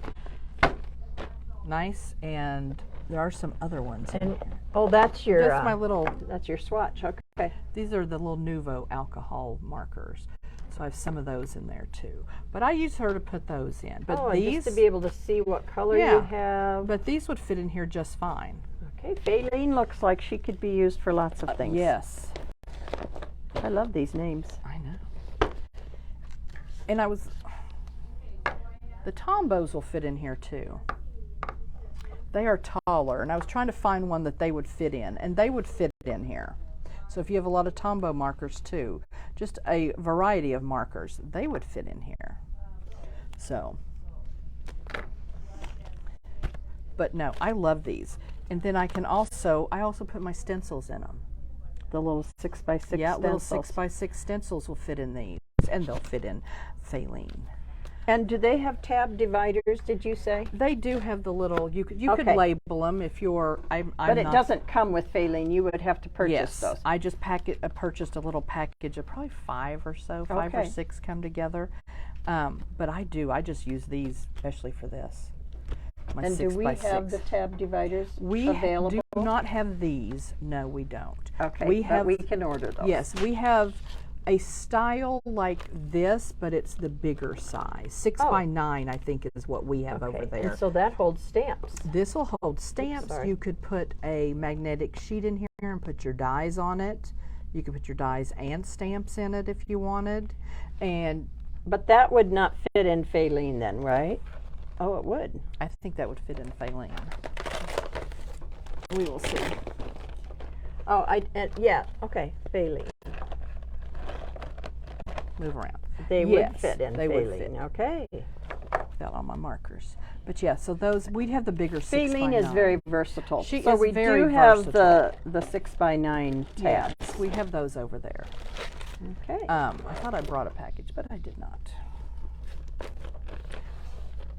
nice. And there are some other ones in here. Oh, that's your That's my little. that's your swatch. Okay. These are the little Nuvo alcohol markers. So I have some of those in there too. But I use her to put those in. But and these, just to be able to see what color Yeah. you have. but these would fit in here just fine. Okay, Faline looks like she could be used for lots of things. Yes, I love these names. I know. And the Tombos will fit in here too. They are taller, and I was trying to find one that they would fit in, and they would fit in here. So if you have a lot of Tombow markers too, just a variety of markers, they would fit in here. So, but no, I love these. And then I also put my stencils in them. The little 6x6 Yeah, little stencils. 6x6 stencils will fit in these, and they'll fit in Faline. And do they have tab dividers, did you say? They do have the little, you could Okay. label them if you're, But it doesn't come with Faline. You would have to purchase Yes, those. I just purchased a little package of probably 5 or so, 5 or Okay. 6 come together. But I just use these especially for this. My And do 6 we by have 6. the tab dividers We available? do not have these. No, we don't. Okay, we but have. we can order those. Yes, we have a style like this, but it's the bigger size. 6 Oh. by 9, I think, is what we have over there. And so that holds stamps. This will hold stamps. sorry. You could put a magnetic sheet in here and put your dies on it. You could put your dies and stamps in it if you wanted. And But that would not fit in Faline then, right? Oh, it would. I think that would fit in Faline. We will see. Oh, yeah, okay, Faline. Move around. They Yes, would fit in they would Faline. fit. Okay. Got all my markers. But yeah, so those, we'd have the bigger 6x9. Feeling is very versatile. She so is we very do have versatile. the 6x9 tabs. Yes, we have those over there. Okay. I thought I brought a package, but I did not. But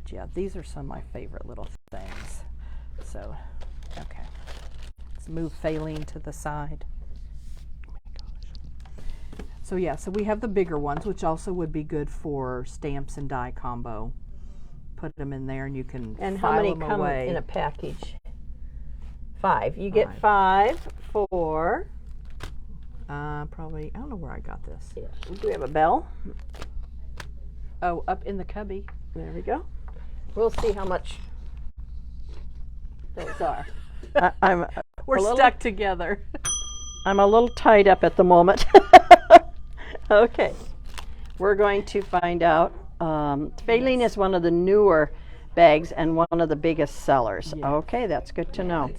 yeah, these are some of my favorite little things. So, okay. Let's move Faline to the side. Oh my gosh. So yeah, so we have the bigger ones, which also would be good for stamps and die combo. Put them in there and you can And file how many them come away. in a package? 5. You get 5 for... Probably, I don't know where I got this. Yeah. Do we have a bell? Oh, up in the cubby. There we go. We'll see how much those are. We're stuck together. I'm a little tied up at the moment. Okay. We're going to find out. Faline is one of the newer bags and one of the biggest sellers. Yes. Okay, that's good to know.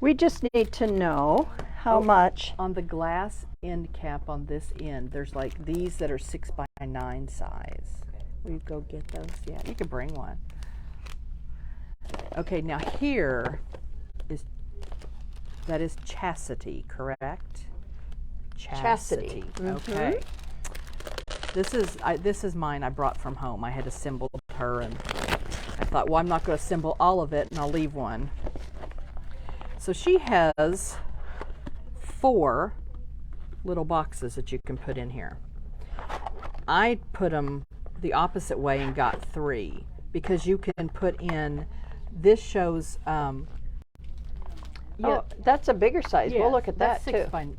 We just need to know how much. On the glass end cap on this end, there's like these that are 6x9 size. Will you go get those? Yeah, you can bring one. Okay, now here that is Chastity, correct? Chastity. Okay. This is mine I brought from home. I had assembled her and I thought, well, I'm not going to assemble all of it and I'll leave one. So she has 4 little boxes that you can put in here. I put them the opposite way and got 3 because you can put in, this shows, Oh, that's a bigger size. yeah, We'll look at that that's too. 6x,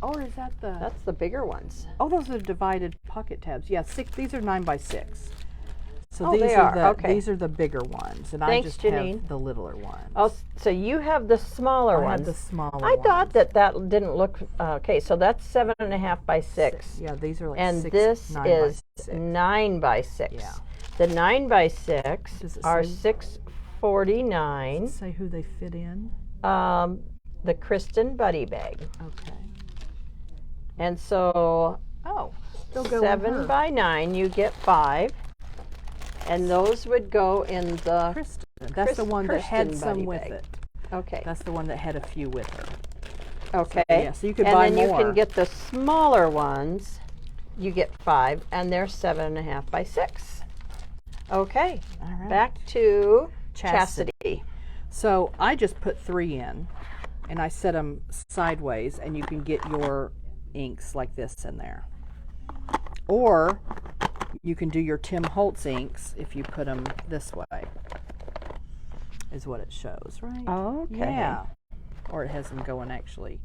or is that the, That's the bigger ones. oh, those are divided pocket tabs. Yeah, these are 9x6. So Oh, these they are are, the okay. These are the bigger ones, and Thanks, I just Janine. have the littler ones. Oh, so you have the smaller I ones. have the smaller I ones. thought that didn't look okay. So that's 7.5 by 6. Yeah, these are like And 6, this 9 is by 6. 9 by 6. Yeah. The 9 by 6 Does it are say- $6.49. Say who they fit in. The Kristen Buddy bag. Okay. And so Oh, they'll go in 7 her. by 9, you get 5. And those would go in the. Kristen. That's the one that had Kristen some Buddy with bag. it. Okay. That's the one that had a few with her. Okay. yeah, so you could and buy then you more. can get the smaller ones. You get 5, and they're 7.5 by 6. Okay. All right. Back to Chastity. Chastity. So I just put 3 in, and I set them sideways, and you can get your inks like this in there. Or you can do your Tim Holtz inks if you put them this way, is what it shows, right? Okay. Yeah. Or it has them going actually,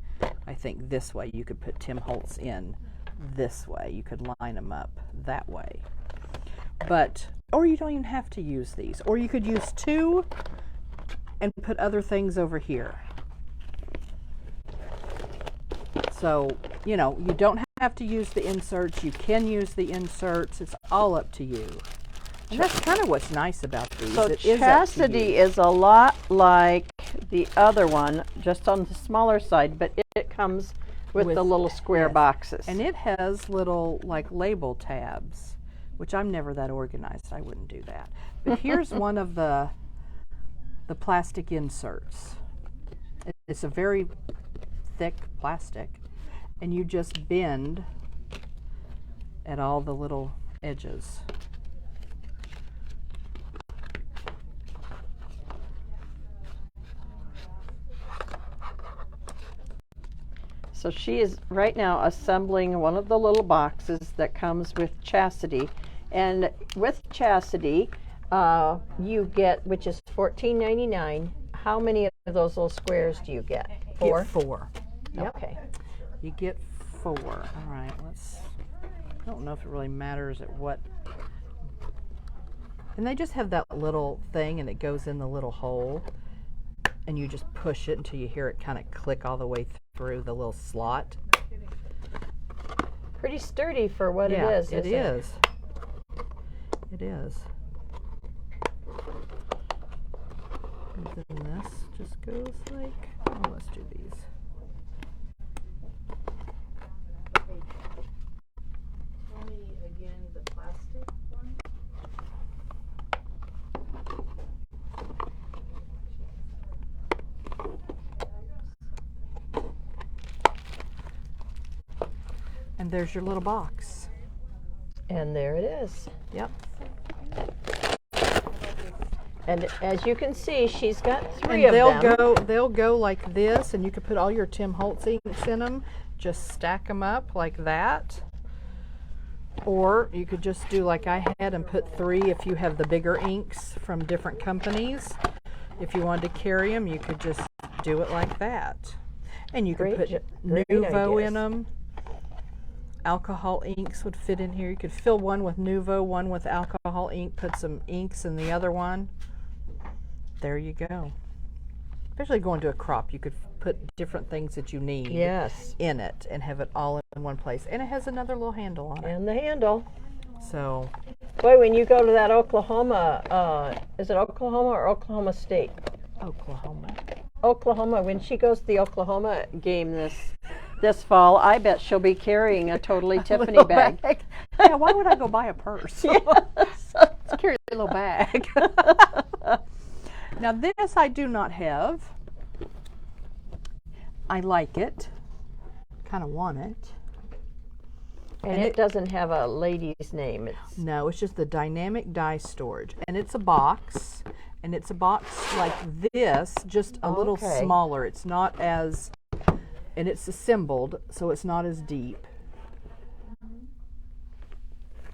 I think this way. You could put Tim Holtz in this way. You could line them up that way. But, or you don't even have to use these. Or you could use 2 and put other things over here. So, you know, you don't have to use the inserts. You can use the inserts. It's all up to you. And that's kind of what's nice about these. So it is up to Chastity you. is a lot like the other one, just on the smaller side, but it comes with the little square yes. boxes. And it has little like label tabs, which I'm never that organized. I wouldn't do that. But here's one of the plastic inserts. It's a very thick plastic, and you just bend at all the little edges. So she is right now assembling one of the little boxes that comes with Chastity. And with Chastity, you get, which is $14.99. How many of those little squares do you get? 4? Get 4. Yep. Okay. You get 4. All right, I don't know if it really matters at what. And they just have that little thing, and it goes in the little hole, and you just push it until you hear it kind of click all the way through the little slot. Pretty sturdy for what Yeah, it is. it isn't is. It is. And then this just goes like, oh, let's do these. Tell me again the plastic one. And there's your little box. And there it is. Yep. And as you can see, she's got And three of them. they'll go like this, and you could put all your Tim Holtz inks in them. Just stack them up like that. Or you could just do like I had and put 3 if you have the bigger inks from different companies. If you wanted to carry them, you could just do it like that. And you could put Nuvo in them. Alcohol inks would fit in here. You could fill one with Nuvo, one with alcohol ink, put some inks in the other one. There you go. Especially going to a crop, you could put different things that you need in it and have it all in one place. And it has another little handle on it. And the handle. So, boy, when you go to that Oklahoma, is it Oklahoma or Oklahoma State? Oklahoma. When she goes to the Oklahoma game this fall, I bet she'll be carrying a Totally Tiffany bag. Yeah, why would I go buy a purse? Let's carry a little bag. Now this I do not have. I like it. Kind of want it. And it doesn't have a lady's name. No, it's just the dynamic die storage. And it's a box. And it's a box like this, just a little smaller. It's not as, and it's assembled, so it's not as deep.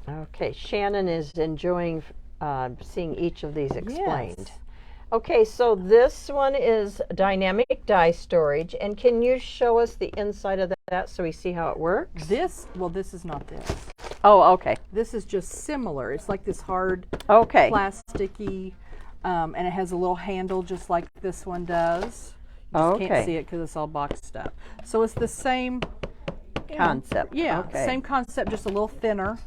Okay, Shannon is enjoying seeing each of these explained. Yes. Okay, so this one is dynamic die storage, and can you show us the inside of that so we see how it works? This is not this. Oh, okay. This is just similar. It's like this hard, plasticky, and it has a little handle just like this one does. You just can't see it because it's all boxed up. So it's the same concept. Same concept, just a little thinner.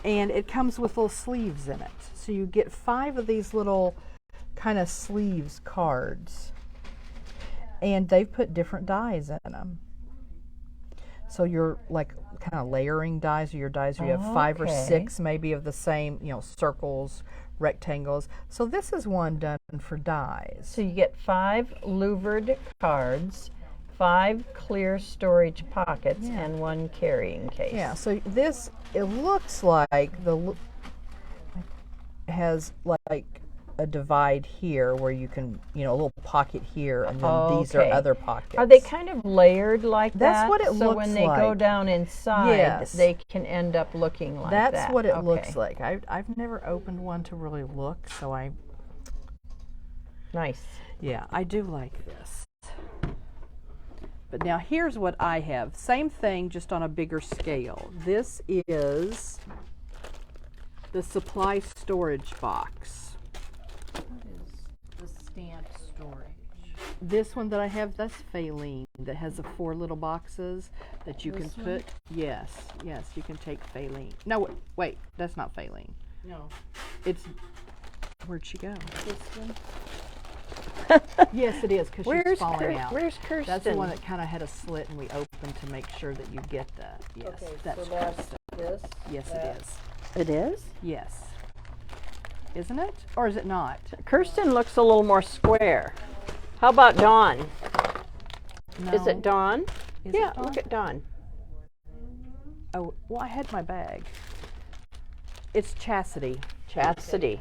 And it comes with little sleeves in it. So you get 5 of these little kind of sleeves cards. And they've put different dies in them. So you're like kind of layering dies, or your dies where you have 5 or 6 maybe of the same, circles, rectangles. So this is one done for dies. So you get 5 louvered cards, 5 clear storage pockets, and 1 carrying case. Yeah, so this, it looks like has like a divide here where you can, a little pocket here, and then these are other pockets. Are they kind of layered like that? That's what it looks like. So when they go down inside, they can end up looking like that. That's what it looks like. I've never opened one to really look, so Nice. Yeah, I do like this. But now here's what I have. Same thing, just on a bigger scale. This is the supply storage box. What is the stamp storage? This one that I have, that's Faline, that has the 4 little boxes that you can put. Yes, you can take Faline. No, wait, that's not Faline. No. It's, where'd she go? This one? Yes, it is, because she's falling out. Where's Kirsten? That's the one that kind of had a slit, and we opened to make sure that you get that. Yes, Okay, that's so that's this. Yes, that. it is. It is? Yes. Isn't it? Or is it not? Kirsten looks a little more square. How about Dawn? No. Is it Dawn? Is Yeah, it Dawn? look at Dawn. Oh, well, I had my bag. It's Chastity. Chastity.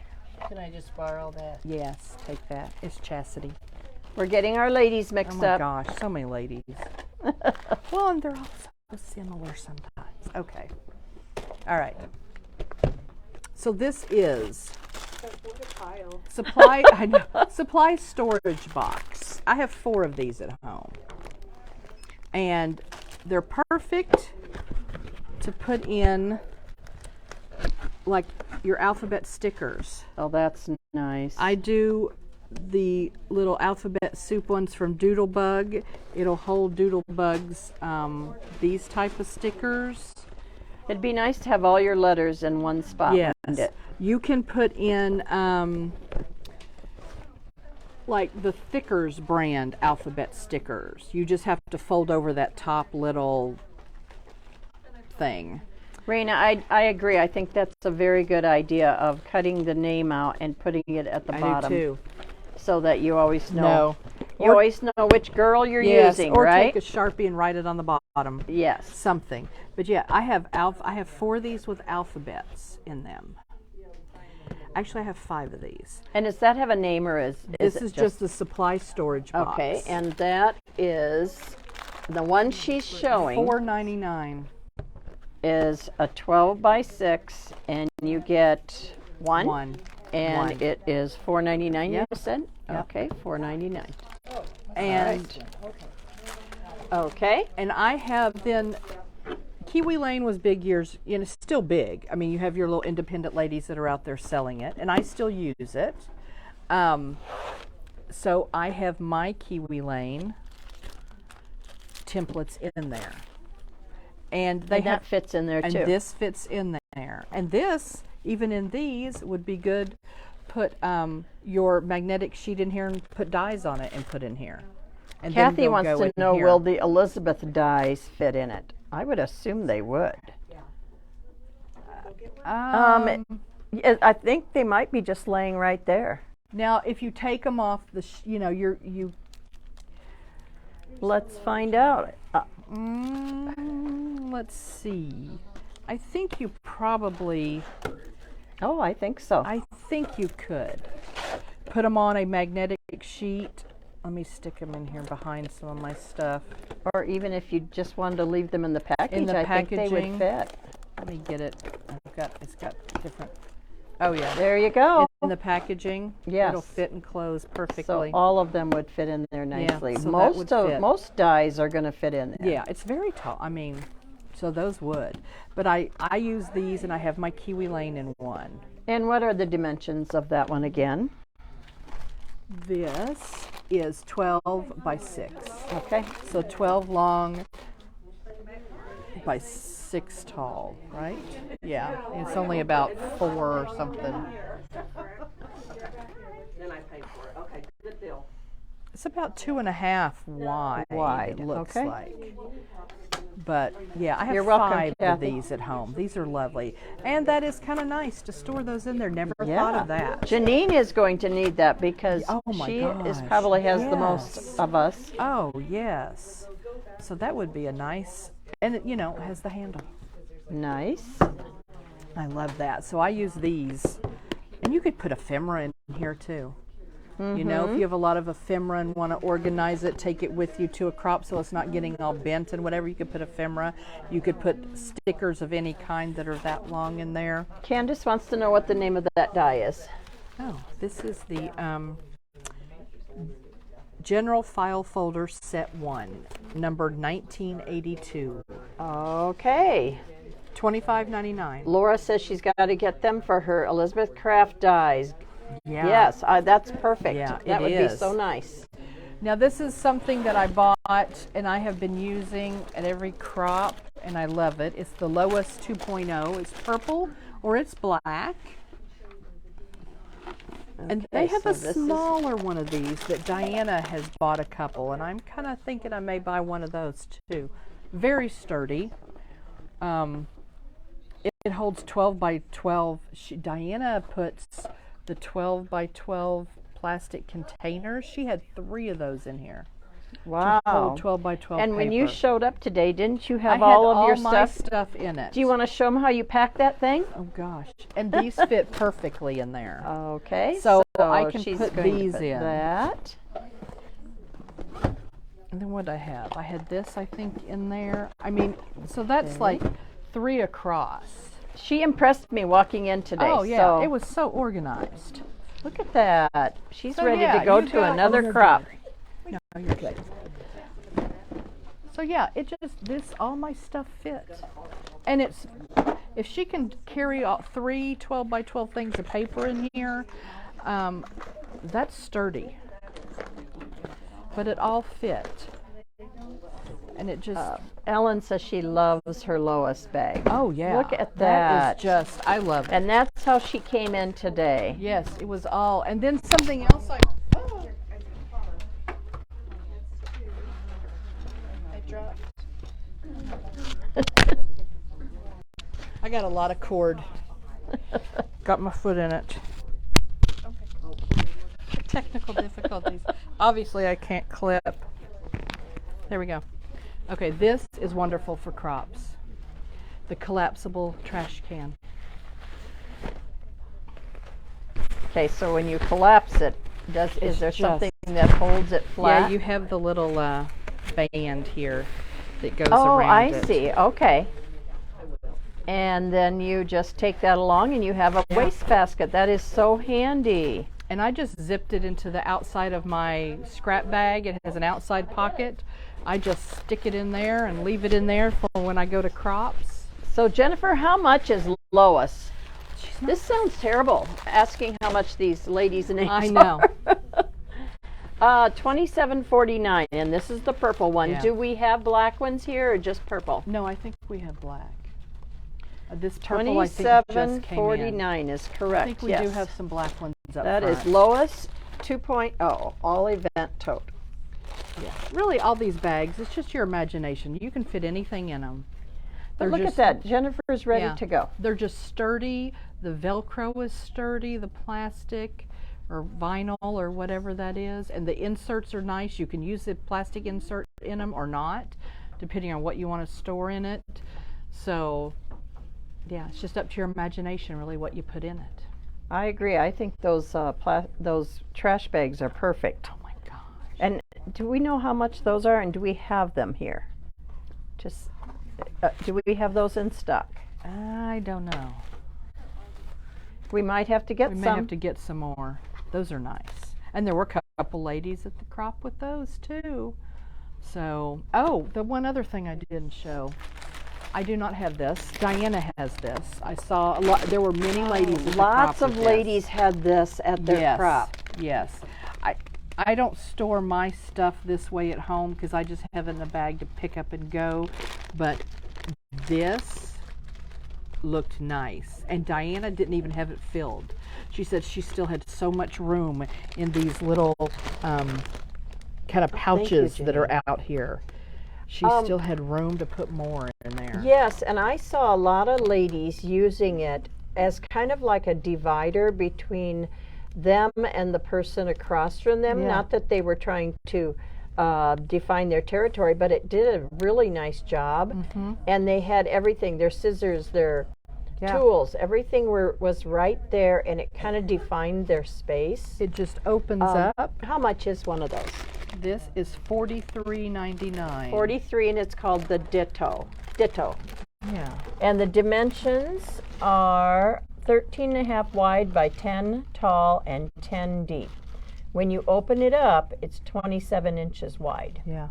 Can I just borrow that? Yes, take that. It's Chastity. We're getting our ladies mixed Oh my up. gosh, so many ladies. Well, and they're all so similar sometimes. Okay. All right. So this is supply. I know, supply storage box. I have 4 of these at home, and they're perfect to put in like your alphabet stickers. Oh, that's nice. I do the little alphabet soup ones from Doodlebug. It'll hold Doodlebug's these type of stickers. It'd be nice to have all your letters in one spot. Yes. wouldn't it? You can put in like the Thickers brand alphabet stickers. You just have to fold over that top little thing. Raina, I agree. I think that's a very good idea of cutting the name out and putting it at the bottom. I do too. So that you always know. No. You always know which girl you're using, or right? take a Sharpie and write it on the bottom. Yes. Something. But yeah, I have 4 of these with alphabets in them. Actually, I have 5 of these. And does that have a name, or is This it is just a supply storage box. Okay, and that is the one she's showing. $4.99. Is a 12 by 6, and you get one. One. And One. it is $4.99. Yep. You said? Yep. Okay, $4.99. And Okay. and I have then Kiwi Lane was big years, still big. I mean, you have your little independent ladies that are out there selling it, and I still use it. So I have my Kiwi Lane templates in there. And that fits in there and too. this fits in there. And this, even in these, would be good. Put your magnetic sheet in here and put dies on it and put in here. And then Kathy they'll wants go to in know, here. will the Elizabeth dies fit in it? I would assume they would. I think they might be just laying right there. Now, if you take them off the, Let's find out. let's see. I think you probably, Oh, I think so. I think you could put them on a magnetic sheet. Let me stick them in here behind some of my stuff. Or even if you just wanted to leave them in the package, In the I think they would packaging. fit. Let me get it. It's got different. Oh yeah. There you go. In the packaging, Yes. it'll fit and close perfectly. So all of them would fit in there nicely. so that would fit. Most dies are going to fit in there. Yeah, it's very tall. I mean, so those would. But I use these, and I have my Kiwi Lane in one. And what are the dimensions of that one again? This is 12 by 6. Okay. So 12 long by 6 tall, right? Yeah, it's only about 4 or something. Then I paid for it. Okay, good deal. It's about 2.5 wide. Wide, It looks okay. like. But yeah, I have You're welcome, 5 of Kathy. these at home. These are lovely, and that is kind of nice to store those in there. Never thought of that. Janine is going to need that because Oh my she gosh, probably has the yes. most of us. Oh yes, so that would be a nice, and it, it has the handle. Nice. I love that. So I use these, and you could put ephemera in here too. You know, if you have a lot of ephemera and want to organize it, take it with you to a crop so it's not getting all bent and whatever. You could put ephemera. You could put stickers of any kind that are that long in there. Candace wants to know what the name of that die is. Oh, this is the General File Folder Set 1, number 1982. Okay. $25.99. Laura says she's got to get them for her Elizabeth Craft dies. Yeah. Yes, that's perfect. Yeah, that it would is. be so nice. Now this is something that I bought and I have been using at every crop, and I love it. It's the Lois 2.0. It's purple or it's black. And they have so a this is- smaller one of these that Diana has bought a couple, and I'm kind of thinking I may buy one of those too. Very sturdy. It holds 12 by 12. Diana puts the 12 by 12 plastic containers. She had 3 of those in here. Wow. Hold 12 by 12 And when you paper. showed up today, didn't you I have had all of your my stuff? in it. Do you want to show them how you pack that thing? Oh gosh. And these fit perfectly in there. Okay. So I can she's put going to these put in. That. And then what did I have? I had this, I think, in there. I mean, so that's like 3 across. She impressed me walking in today. Oh yeah, so it was so organized. look at that. She's So, ready yeah, to go you to got- another you're crop. No, you're good. So yeah, all my stuff fits. And it's, if she can carry out 3 12 by 12 things of paper in here, that's sturdy. But it all fit. And it just, Ellen says she loves her Lois bag. oh yeah. Look at That that. is just, I love it. And that's how she came in today. Yes, it was all, and then something else I dropped. I got a lot of cord. Got my foot in it. Technical difficulties. Obviously I can't clip. There we go. Okay, this is wonderful for crops. The collapsible trash can. Okay, so when you collapse it, is there something that holds it flat? Yeah, you have the little band here that goes Oh, around I it. see. Okay. And then you just take that along and you have a wastebasket. That is so handy. And I just zipped it into the outside of my scrap bag. It has an outside pocket. I just stick it in there and leave it in there for when I go to crops. So Jennifer, how much is Lois? This sounds terrible, asking how much these ladies' names I know. are. $27.49, and this is the purple one. Yeah. Do we have black ones here or just purple? No, I think we have black. This purple I think just came in. $27.49 is correct. I think we yes. do have some black ones up That front. is Lois 2.0, all event tote. Yeah. Really, all these bags, it's just your imagination. You can fit anything in them. But look at that. Jennifer's ready Yeah. to go. They're just sturdy. The Velcro is sturdy, the plastic or vinyl or whatever that is. And the inserts are nice. You can use the plastic insert in them or not, depending on what you want to store in it. So, yeah, it's just up to your imagination, really, what you put in it. I agree. I think those trash bags are perfect. Oh my gosh. And do we know how much those are, and do we have them here? Just do we have those in stock? I don't know. We might have to get We may some. have to get some more. Those are nice. And there were a couple ladies at the crop with those too. So, oh, the one other thing I didn't show. I do not have this. Diana has this. I saw a lot. There were many ladies at the crop Lots of with this. ladies had this at their Yes, crop. yes. I don't store my stuff this way at home because I just have it in a bag to pick up and go. But this looked nice. And Diana didn't even have it filled. She said she still had so much room in these little kind of pouches that are out here. She still had room to put more in there. Yes, and I saw a lot of ladies using it as kind of like a divider between them and the person across from them. Yeah. Not that they were trying to define their territory, but it did a really nice job. Mm-hmm. And they had everything, their scissors, their tools, everything was right there, and it kind of defined their space. It just opens up. How much is one of those? This is $43.99. 43, and it's called the Ditto. Yeah. And the dimensions are 13.5 wide by 10 tall and 10 deep. When you open it up, it's 27 inches wide. Yeah.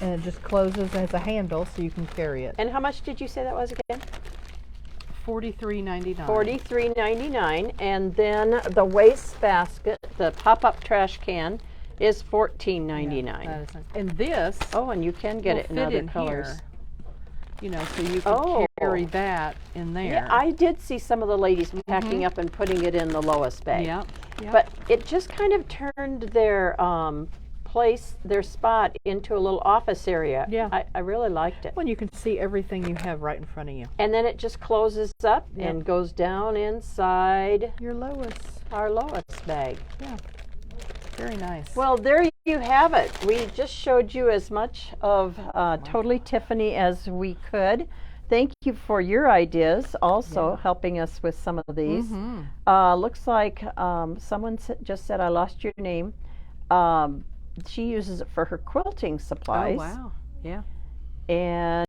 And it just closes as a handle so you can carry it. And how much did you say that was again? $43.99. $43.99. And then the waste basket, the pop-up trash can, is $14.99. That is nice. And this Oh, and you can get will it in fit other in colors. here. You know, so you can carry that in there. Yeah, I did see some of the ladies packing up and putting it in the Lois bag. Yep. But it just kind of turned their their spot into a little office area. Yeah. I really liked it. When you can see everything you have right in front of you. And then it just closes up and goes down inside Your Lois. our Lois bag. Yeah. Very nice. Well, there you have it. We just showed you as much of Totally Tiffany as we could. Thank you for your ideas, also helping us with some of these. Looks like someone just said, I lost your name. She uses it for her quilting supplies. Oh, wow. Yeah. And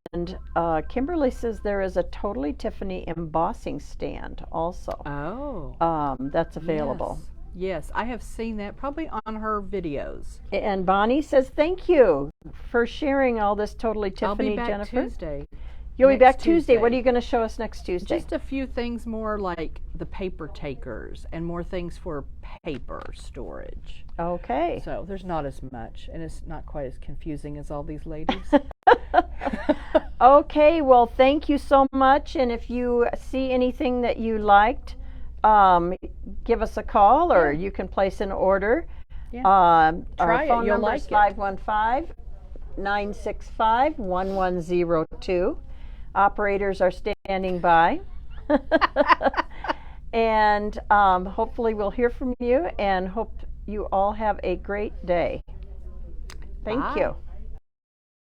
Kimberly says there is a Totally Tiffany embossing stand also. Oh. That's available. Yes, I have seen that probably on her videos. And Bonnie says, thank you for sharing all this Totally Tiffany, I'll be back Jennifer. Tuesday. You'll be back Next Tuesday. What Tuesday. are you going to show us next Tuesday? Just a few things more like the paper takers and more things for paper storage. Okay. So there's not as much, and it's not quite as confusing as all these ladies. Okay, well, thank you so much. And if you see anything that you liked, give us a call, or you can place an order. Yeah. Our Try it, phone you'll number is like it. 515-965-1102. Operators are standing by. And hopefully we'll hear from you, and hope you all have a great day. Thank Bye. you.